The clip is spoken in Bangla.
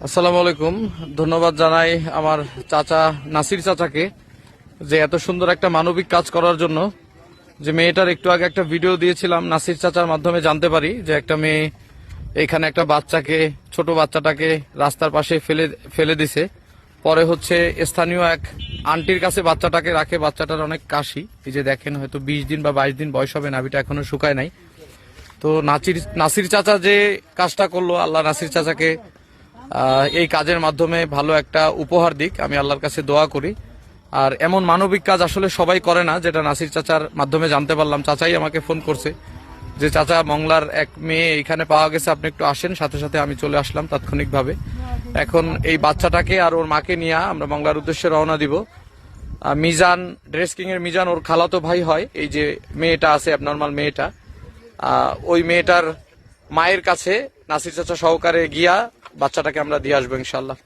আসসালামু আলাইকুম। ধন্যবাদ জানাই আমার চাচা নাসির চাচাকে যে এত সুন্দর একটা মানবিক কাজ করার জন্য। যে মেয়েটার একটু আগে একটা ভিডিও দিয়েছিলাম, নাসির চাচার মাধ্যমে জানতে পারি যে একটা মেয়ে এখানে একটা বাচ্চাকে, ছোট বাচ্চাটাকে রাস্তার পাশে ফেলে ফেলে দিছে। পরে হচ্ছে স্থানীয় এক আন্টির কাছে বাচ্চাটাকে রাখে। বাচ্চাটার অনেক কাশি, এই যে দেখেন হয়তো 20 দিন বা 22 দিন বয়স হবে, নাভিটা এখনো শুকায় নাই। তো নাসির চাচা যে কাজটা করলো, আল্লাহ নাসির চাচাকে এই কাজের মাধ্যমে ভালো একটা উপহার দিক, আমি আল্লাহর কাছে দোয়া করি। আর এমন মানবিক কাজ আসলে সবাই করে না, যেটা নাসির চাচার মাধ্যমে জানতে পারলাম। চাচাই আমাকে ফোন করছে যে চাচা মংলার এক মেয়ে এখানে পাওয়া গেছে, আপনি একটু আসেন। সাথে সাথে আমি চলে আসলাম তাৎক্ষণিকভাবে। এখন এই বাচ্চাটাকে আর ওর মাকে নিয়ে আমরা মংলার উদ্দেশ্যে রওনা দিব। মিজান, ড্রেস কিং এর মিজান ওর খালাতো ভাই হয়। এই যে মেয়েটা আছে, অ্যাবনর্মাল মেয়েটা, ওই মেয়েটার মায়ের কাছে নাসির চাচা সহকারে গিয়া বাচ্চাটাকে আমরা দিয়ে আসবো ইনশাল্লাহ।